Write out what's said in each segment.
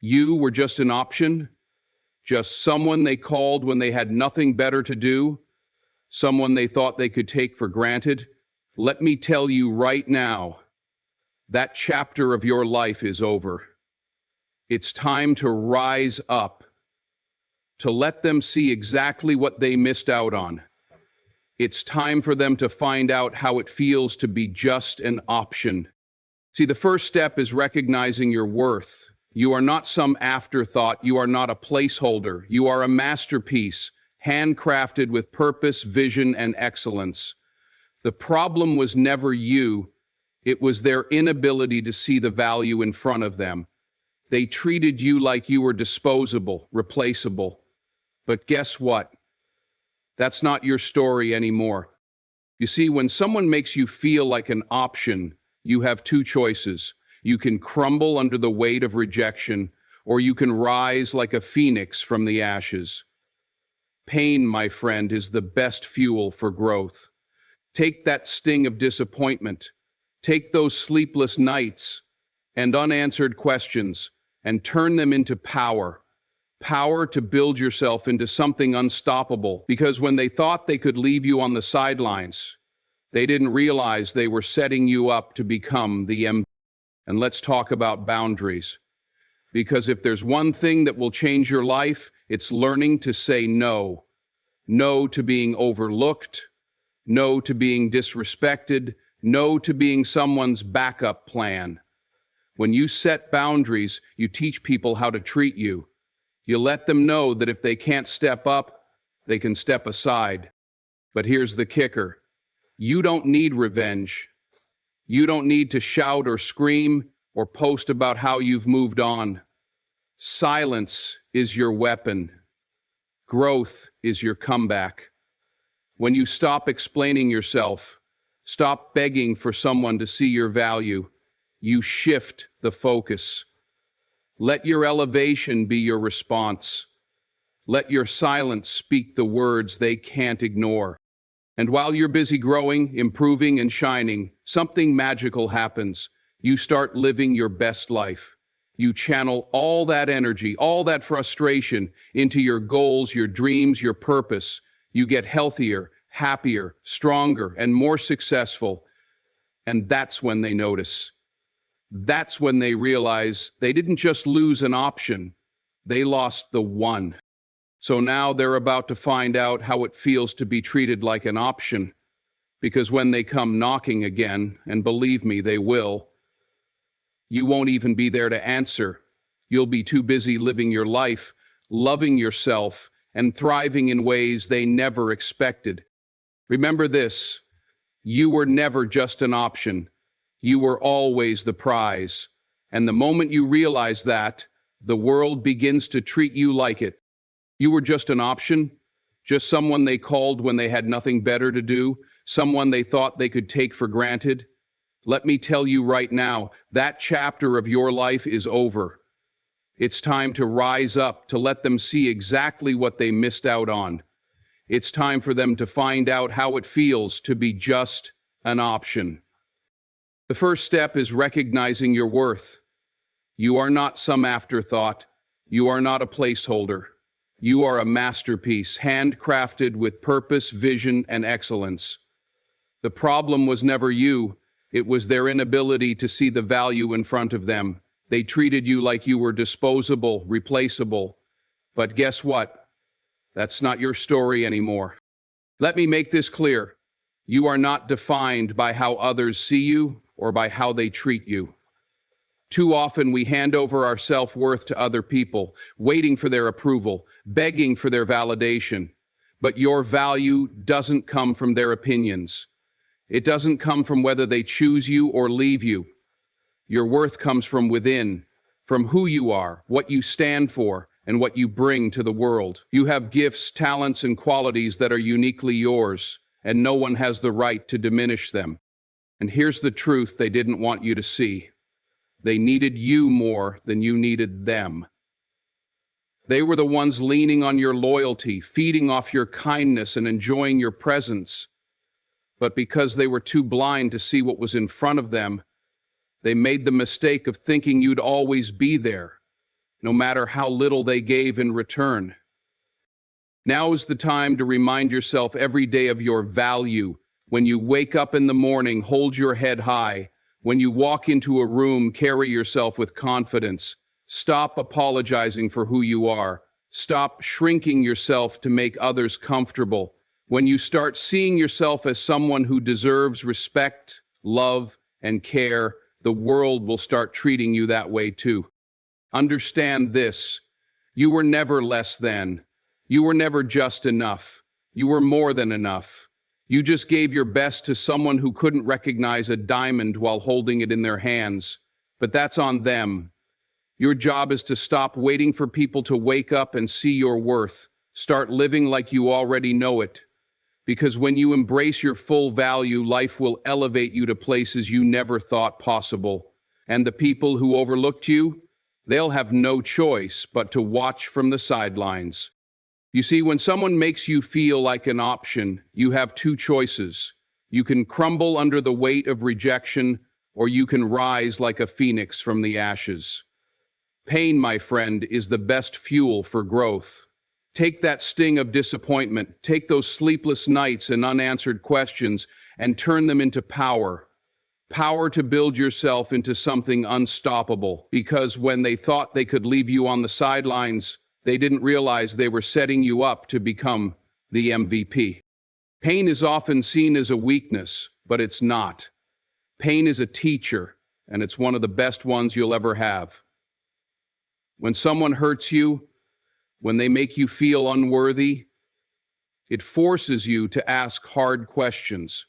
You were just an option, just someone they called when they had nothing better to do, someone they thought they could take for granted. Let me tell you right now, that chapter of your life is over. It's time to rise up, to let them see exactly what they missed out on. It's time for them to find out how it feels to be just an option. See, the first step is recognizing your worth. You are not some afterthought. You are not a placeholder. You are a masterpiece, handcrafted with purpose, vision, and excellence. The problem was never you. It was their inability to see the value in front of them. They treated you like you were disposable, replaceable. But guess what? That's not your story anymore. You see, when someone makes you feel like an option, you have two choices. You can crumble under the weight of rejection, or you can rise like a phoenix from the ashes. Pain, my friend, is the best fuel for growth. Take that sting of disappointment. Take those sleepless nights and unanswered questions and turn them into power. Power to build yourself into something unstoppable. Because when they thought they could leave you on the sidelines, they didn't realize they were setting you up to become the MVP. And let's talk about boundaries. Because if there's one thing that will change your life, it's learning to say no. No to being overlooked. No to being disrespected. No to being someone's backup plan. When you set boundaries, you teach people how to treat you. You let them know that if they can't step up, they can step aside. But here's the kicker. You don't need revenge. You don't need to shout or scream or post about how you've moved on. Silence is your weapon. Growth is your comeback. When you stop explaining yourself, stop begging for someone to see your value, you shift the focus. Let your elevation be your response. Let your silence speak the words they can't ignore. And while you're busy growing, improving, and shining, something magical happens. You start living your best life. You channel all that energy, all that frustration into your goals, your dreams, your purpose. You get healthier, happier, stronger, and more successful. And that's when they notice. That's when they realize they didn't just lose an option, they lost the one. So now they're about to find out how it feels to be treated like an option. Because when they come knocking again, and believe me, they will, you won't even be there to answer. You'll be too busy living your life, loving yourself, and thriving in ways they never expected. Remember this, you were never just an option. You were always the prize. And the moment you realize that, the world begins to treat you like it. You were just an option, just someone they called when they had nothing better to do, someone they thought they could take for granted. Let me tell you right now, that chapter of your life is over. It's time to rise up, to let them see exactly what they missed out on. It's time for them to find out how it feels to be just an option. The first step is recognizing your worth. You are not some afterthought. You are not a placeholder. You are a masterpiece, handcrafted with purpose, vision, and excellence. The problem was never you. It was their inability to see the value in front of them. They treated you like you were disposable, replaceable. But guess what? That's not your story anymore. Let me make this clear. You are not defined by how others see you or by how they treat you. Too often we hand over our self-worth to other people, waiting for their approval, begging for their validation. But your value doesn't come from their opinions. It doesn't come from whether they choose you or leave you. Your worth comes from within, from who you are, what you stand for, and what you bring to the world. You have gifts, talents, and qualities that are uniquely yours, and no one has the right to diminish them. And here's the truth they didn't want you to see. They needed you more than you needed them. They were the ones leaning on your loyalty, feeding off your kindness, and enjoying your presence. But because they were too blind to see what was in front of them, they made the mistake of thinking you'd always be there. no matter how little they gave in return. Now is the time to remind yourself every day of your value. When you wake up in the morning, hold your head high. When you walk into a room, carry yourself with confidence. Stop apologizing for who you are. Stop shrinking yourself to make others comfortable. When you start seeing yourself as someone who deserves respect, love, and care, the world will start treating you that way too. Understand this: you were never less than. You were never just enough. You were more than enough. You just gave your best to someone who couldn't recognize a diamond while holding it in their hands. But that's on them. Your job is to stop waiting for people to wake up and see your worth. Start living like you already know it. Because when you embrace your full value, life will elevate you to places you never thought possible. And the people who overlooked you, they'll have no choice but to watch from the sidelines. You see, when someone makes you feel like an option, you have two choices. You can crumble under the weight of rejection, or you can rise like a phoenix from the ashes. Pain, my friend, is the best fuel for growth. Take that sting of disappointment, take those sleepless nights and unanswered questions, and turn them into power. Power to build yourself into something unstoppable, because when they thought they could leave you on the sidelines, they didn't realize they were setting you up to become the MVP. Pain is often seen as a weakness, but it's not. Pain is a teacher, and it's one of the best ones you'll ever have. When someone hurts you, when they make you feel unworthy, it forces you to ask hard questions.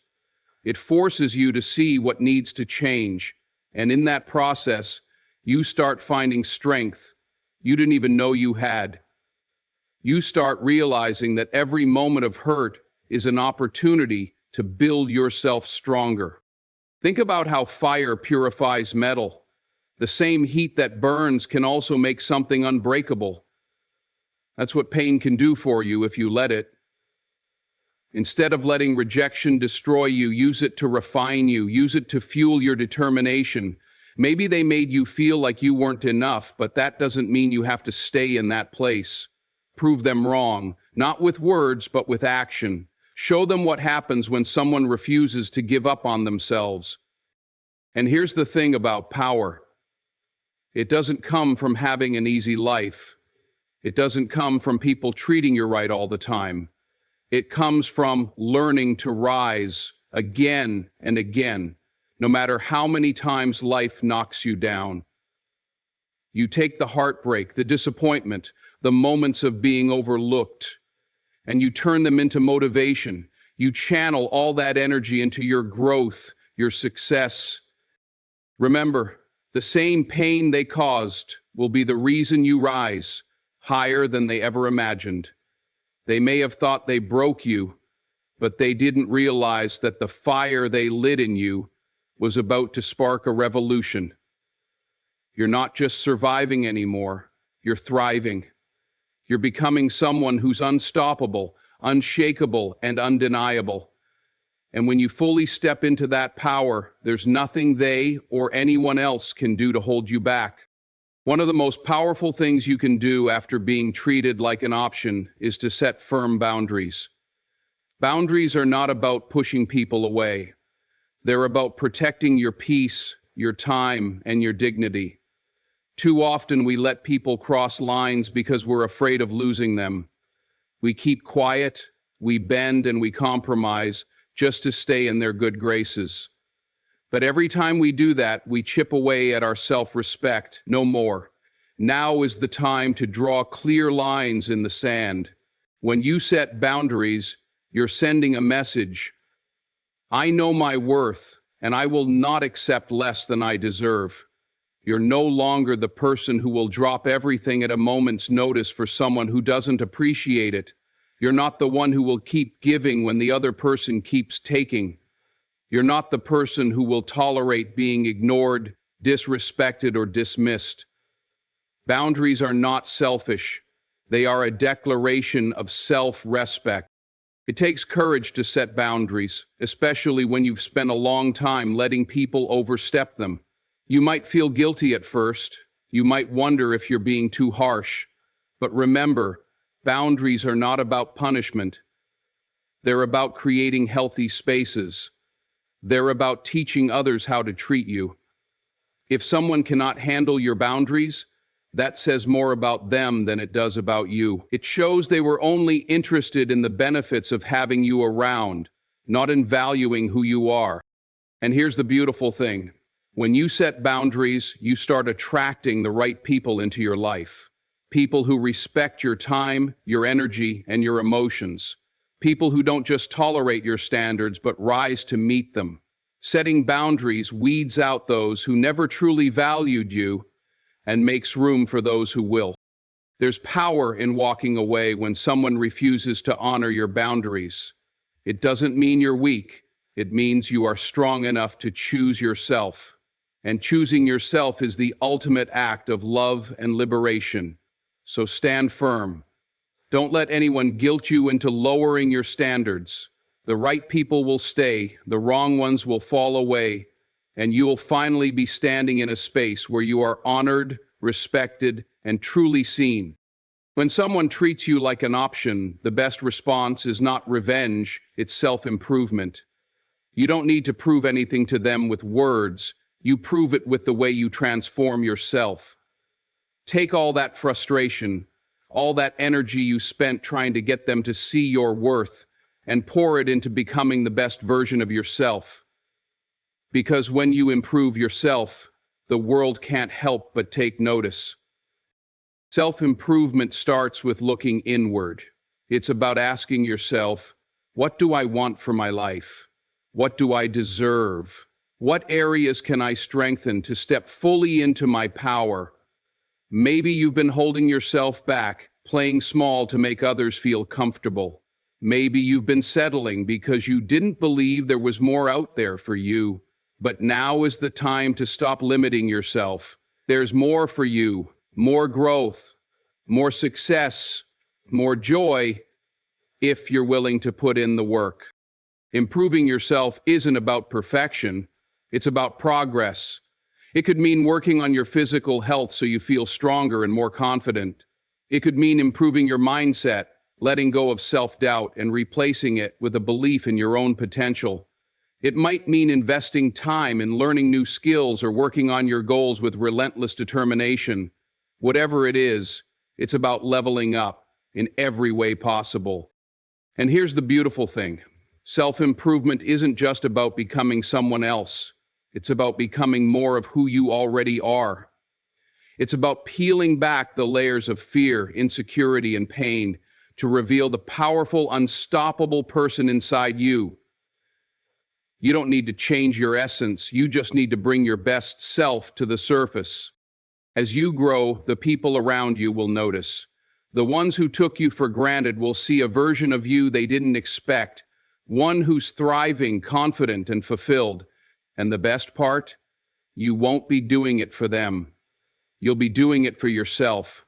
It forces you to see what needs to change, and in that process, you start finding strength you didn't even know you had. You start realizing that every moment of hurt is an opportunity to build yourself stronger. Think about how fire purifies metal. The same heat that burns can also make something unbreakable. That's what pain can do for you if you let it. Instead of letting rejection destroy you, use it to refine you, use it to fuel your determination. Maybe they made you feel like you weren't enough, but that doesn't mean you have to stay in that place. Prove them wrong, not with words, but with action. Show them what happens when someone refuses to give up on themselves. And here's the thing about power. It doesn't come from having an easy life. It doesn't come from people treating you right all the time. It comes from learning to rise again and again. No matter how many times life knocks you down. You take the heartbreak, the disappointment, the moments of being overlooked, and you turn them into motivation. You channel all that energy into your growth, your success. Remember, the same pain they caused will be the reason you rise higher than they ever imagined. They may have thought they broke you, but they didn't realize that the fire they lit in you was about to spark a revolution. You're not just surviving anymore, you're thriving. You're becoming someone who's unstoppable, unshakable, and undeniable. And when you fully step into that power, there's nothing they or anyone else can do to hold you back. One of the most powerful things you can do after being treated like an option is to set firm boundaries. Boundaries are not about pushing people away. They're about protecting your peace, your time, and your dignity. Too often we let people cross lines because we're afraid of losing them. We keep quiet, we bend, and we compromise just to stay in their good graces. But every time we do that, we chip away at our self-respect. No more. Now is the time to draw clear lines in the sand. When you set boundaries, you're sending a message. I know my worth, and I will not accept less than I deserve. You're no longer the person who will drop everything at a moment's notice for someone who doesn't appreciate it. You're not the one who will keep giving when the other person keeps taking. You're not the person who will tolerate being ignored, disrespected, or dismissed. Boundaries are not selfish. They are a declaration of self-respect. It takes courage to set boundaries, especially when you've spent a long time letting people overstep them. You might feel guilty at first. You might wonder if you're being too harsh, but remember, boundaries are not about punishment. They're about creating healthy spaces. They're about teaching others how to treat you. If someone cannot handle your boundaries, that says more about them than it does about you. It shows they were only interested in the benefits of having you around, not in valuing who you are. And here's the beautiful thing. When you set boundaries, you start attracting the right people into your life. People who respect your time, your energy, and your emotions. People who don't just tolerate your standards, but rise to meet them. Setting boundaries weeds out those who never truly valued you and makes room for those who will. There's power in walking away when someone refuses to honor your boundaries. It doesn't mean you're weak. It means you are strong enough to choose yourself. And choosing yourself is the ultimate act of love and liberation. So stand firm. Don't let anyone guilt you into lowering your standards. The right people will stay, the wrong ones will fall away, and you will finally be standing in a space where you are honored, respected, and truly seen. When someone treats you like an option, the best response is not revenge, it's self-improvement. You don't need to prove anything to them with words. You prove it with the way you transform yourself. Take all that frustration, all that energy you spent trying to get them to see your worth, and pour it into becoming the best version of yourself. Because when you improve yourself, the world can't help but take notice. Self-improvement starts with looking inward. It's about asking yourself, what do I want for my life? What do I deserve? What areas can I strengthen to step fully into my power? Maybe you've been holding yourself back, playing small to make others feel comfortable. Maybe you've been settling because you didn't believe there was more out there for you. But now is the time to stop limiting yourself. There's more for you, more growth, more success, more joy, if you're willing to put in the work. Improving yourself isn't about perfection, it's about progress. It could mean working on your physical health so you feel stronger and more confident. It could mean improving your mindset, letting go of self-doubt and replacing it with a belief in your own potential. It might mean investing time in learning new skills or working on your goals with relentless determination. Whatever it is, it's about leveling up in every way possible. And here's the beautiful thing. Self-improvement isn't just about becoming someone else. It's about becoming more of who you already are. It's about peeling back the layers of fear, insecurity, and pain to reveal the powerful, unstoppable person inside you. You don't need to change your essence, you just need to bring your best self to the surface. As you grow, the people around you will notice. The ones who took you for granted will see a version of you they didn't expect, one who's thriving, confident, and fulfilled. And the best part? You won't be doing it for them. You'll be doing it for yourself.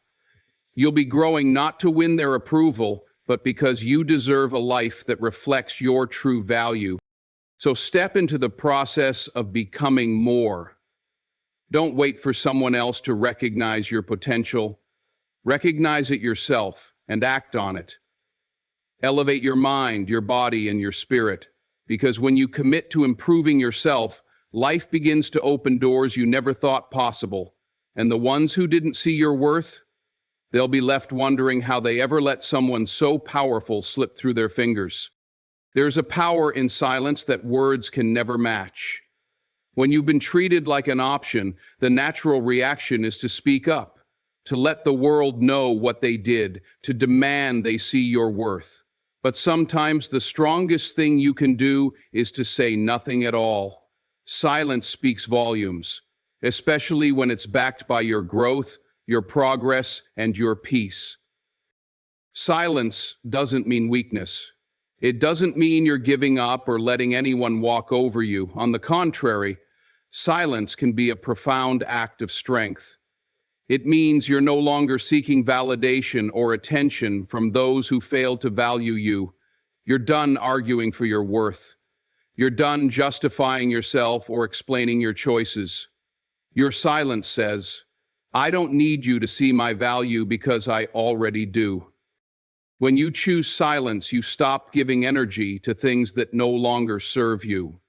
You'll be growing not to win their approval, but because you deserve a life that reflects your true value. So step into the process of becoming more. Don't wait for someone else to recognize your potential. Recognize it yourself and act on it. Elevate your mind, your body, and your spirit. Because when you commit to improving yourself, life begins to open doors you never thought possible. And the ones who didn't see your worth, they'll be left wondering how they ever let someone so powerful slip through their fingers. There's a power in silence that words can never match. When you've been treated like an option, the natural reaction is to speak up, to let the world know what they did, to demand they see your worth. But sometimes the strongest thing you can do is to say nothing at all. Silence speaks volumes, especially when it's backed by your growth, your progress, and your peace. Silence doesn't mean weakness. It doesn't mean you're giving up or letting anyone walk over you. On the contrary, silence can be a profound act of strength. It means you're no longer seeking validation or attention from those who fail to value you. You're done arguing for your worth. You're done justifying yourself or explaining your choices. Your silence says, I don't need you to see my value because I already do. When you choose silence, you stop giving energy to things that no longer serve you.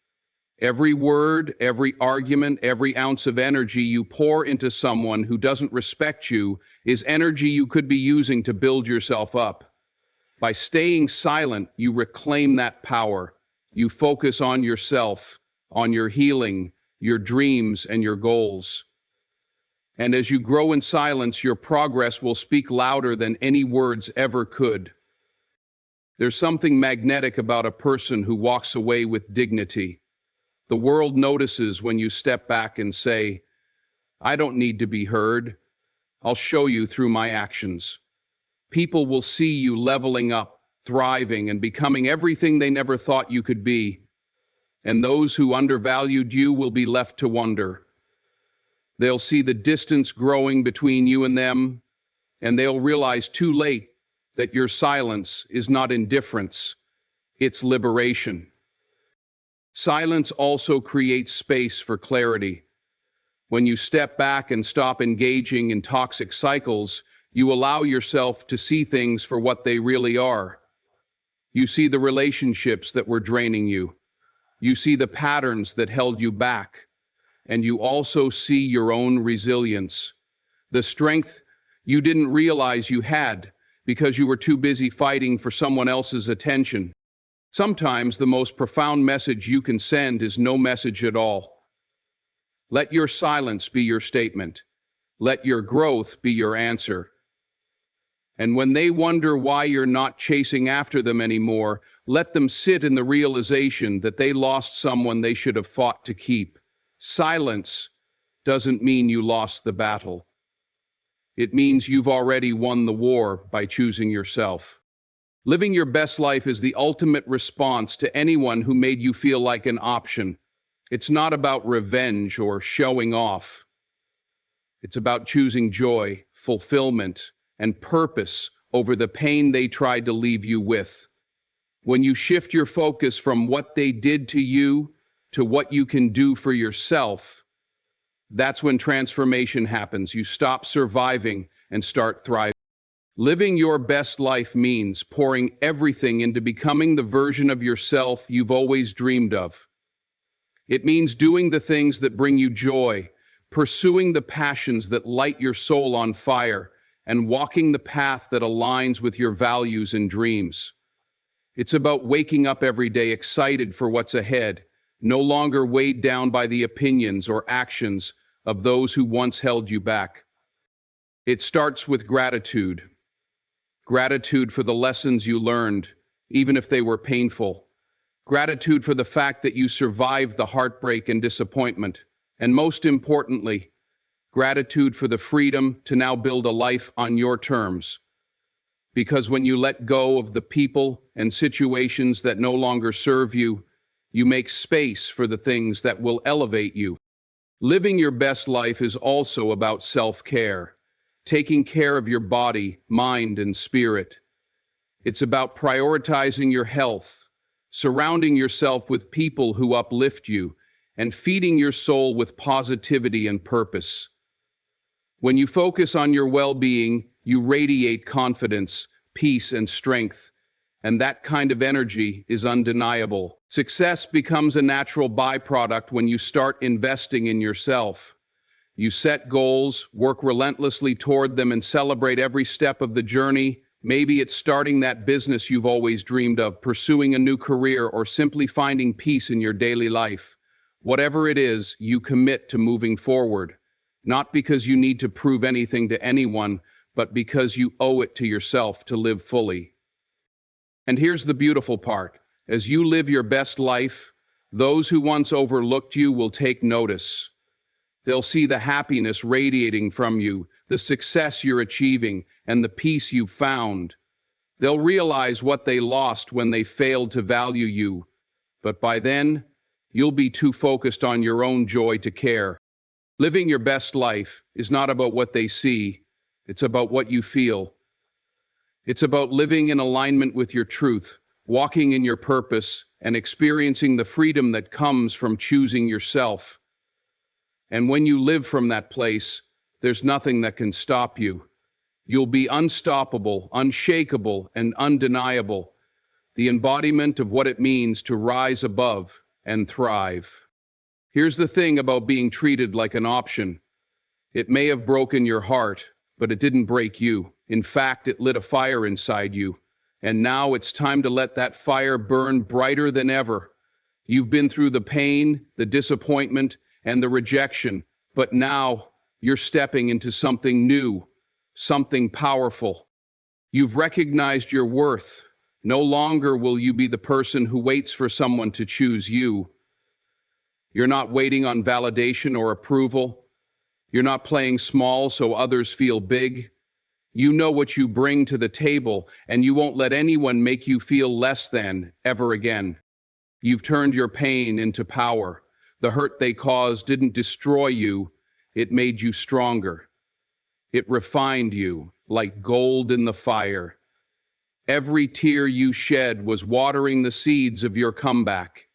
Every word, every argument, every ounce of energy you pour into someone who doesn't respect you is energy you could be using to build yourself up. By staying silent, you reclaim that power. You focus on yourself, on your healing, your dreams, and your goals. And as you grow in silence, your progress will speak louder than any words ever could. There's something magnetic about a person who walks away with dignity. The world notices when you step back and say, I don't need to be heard. I'll show you through my actions. People will see you leveling up, thriving, and becoming everything they never thought you could be. And those who undervalued you will be left to wonder. They'll see the distance growing between you and them, and they'll realize too late that your silence is not indifference, it's liberation. Silence also creates space for clarity. When you step back and stop engaging in toxic cycles, you allow yourself to see things for what they really are. You see the relationships that were draining you. You see the patterns that held you back. And you also see your own resilience, the strength you didn't realize you had because you were too busy fighting for someone else's attention. Sometimes the most profound message you can send is no message at all. Let your silence be your statement. Let your growth be your answer. And when they wonder why you're not chasing after them anymore, let them sit in the realization that they lost someone they should have fought to keep. Silence doesn't mean you lost the battle. It means you've already won the war by choosing yourself. Living your best life is the ultimate response to anyone who made you feel like an option. It's not about revenge or showing off. It's about choosing joy, fulfillment, and purpose over the pain they tried to leave you with. When you shift your focus from what they did to you to what you can do for yourself, that's when transformation happens. You stop surviving and start thriving. Living your best life means pouring everything into becoming the version of yourself you've always dreamed of. It means doing the things that bring you joy, pursuing the passions that light your soul on fire, and walking the path that aligns with your values and dreams. It's about waking up every day excited for what's ahead, no longer weighed down by the opinions or actions of those who once held you back. It starts with gratitude. Gratitude for the lessons you learned, even if they were painful. Gratitude for the fact that you survived the heartbreak and disappointment. And most importantly, gratitude for the freedom to now build a life on your terms. Because when you let go of the people and situations that no longer serve you, you make space for the things that will elevate you. Living your best life is also about self-care. Taking care of your body, mind, and spirit. It's about prioritizing your health, surrounding yourself with people who uplift you, and feeding your soul with positivity and purpose. When you focus on your well-being, you radiate confidence, peace, and strength, and that kind of energy is undeniable. Success becomes a natural byproduct when you start investing in yourself. You set goals, work relentlessly toward them, and celebrate every step of the journey. Maybe it's starting that business you've always dreamed of, pursuing a new career, or simply finding peace in your daily life. Whatever it is, you commit to moving forward, not because you need to prove anything to anyone, but because you owe it to yourself to live fully. And here's the beautiful part. As you live your best life, those who once overlooked you will take notice. They'll see the happiness radiating from you, the success you're achieving, and the peace you've found. They'll realize what they lost when they failed to value you. But by then, you'll be too focused on your own joy to care. Living your best life is not about what they see, it's about what you feel. It's about living in alignment with your truth, walking in your purpose, and experiencing the freedom that comes from choosing yourself. And when you live from that place, There's nothing that can stop you. You'll be unstoppable, unshakable, and undeniable, the embodiment of what it means to rise above and thrive. Here's the thing about being treated like an option. It may have broken your heart, but it didn't break you. In fact, it lit a fire inside you. And now it's time to let that fire burn brighter than ever. You've been through the pain, the disappointment, and the rejection, but now you're stepping into something new, something powerful. You've recognized your worth. No longer will you be the person who waits for someone to choose you. You're not waiting on validation or approval. You're not playing small so others feel big. You know what you bring to the table, and you won't let anyone make you feel less than ever again. You've turned your pain into power. The hurt they caused didn't destroy you, it made you stronger. It refined you like gold in the fire. Every tear you shed was watering the seeds of your comeback.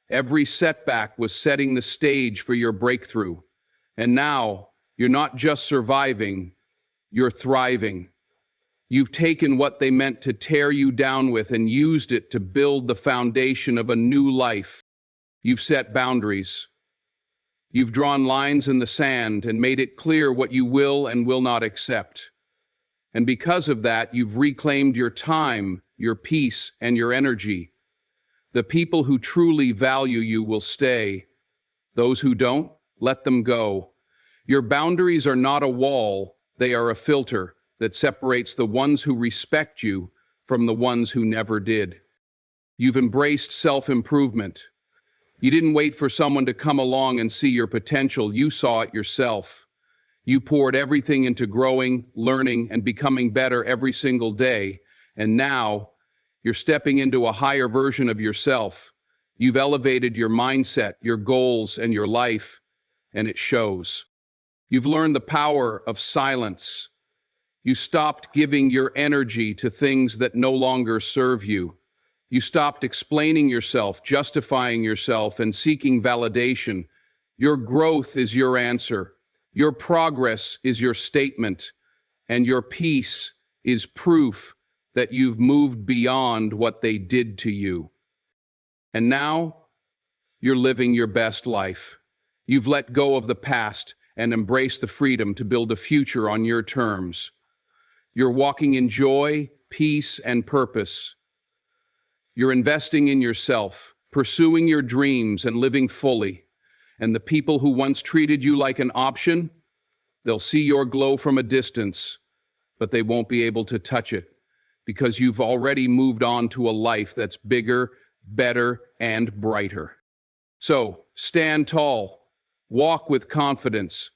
Every setback was setting the stage for your breakthrough. And now, you're not just surviving, you're thriving. You've taken what they meant to tear you down with and used it to build the foundation of a new life. You've set boundaries. You've drawn lines in the sand and made it clear what you will and will not accept. And because of that, you've reclaimed your time, your peace, and your energy. The people who truly value you will stay. Those who don't, let them go. Your boundaries are not a wall, they are a filter that separates the ones who respect you from the ones who never did. You've embraced self-improvement. You didn't wait for someone to come along and see your potential, you saw it yourself. You poured everything into growing, learning, and becoming better every single day, and now you're stepping into a higher version of yourself. You've elevated your mindset, your goals, and your life, and it shows. You've learned the power of silence. You stopped giving your energy to things that no longer serve you. You stopped explaining yourself, justifying yourself, and seeking validation. Your growth is your answer. Your progress is your statement. And your peace is proof that you've moved beyond what they did to you. And now, you're living your best life. You've let go of the past and embraced the freedom to build a future on your terms. You're walking in joy, peace, and purpose. You're investing in yourself, pursuing your dreams, and living fully. And the people who once treated you like an option, they'll see your glow from a distance, but they won't be able to touch it because you've already moved on to a life that's bigger, better, and brighter. So, stand tall, walk with confidence.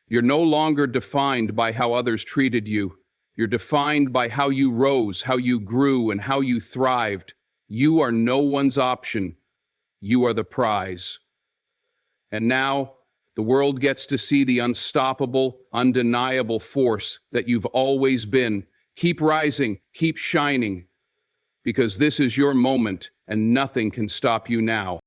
You're no longer defined by how others treated you. You're defined by how you rose, how you grew, and how you thrived. You are no one's option. You are the prize. And now, the world gets to see the unstoppable, undeniable force that you've always been. Keep rising, keep shining, because this is your moment and nothing can stop you now.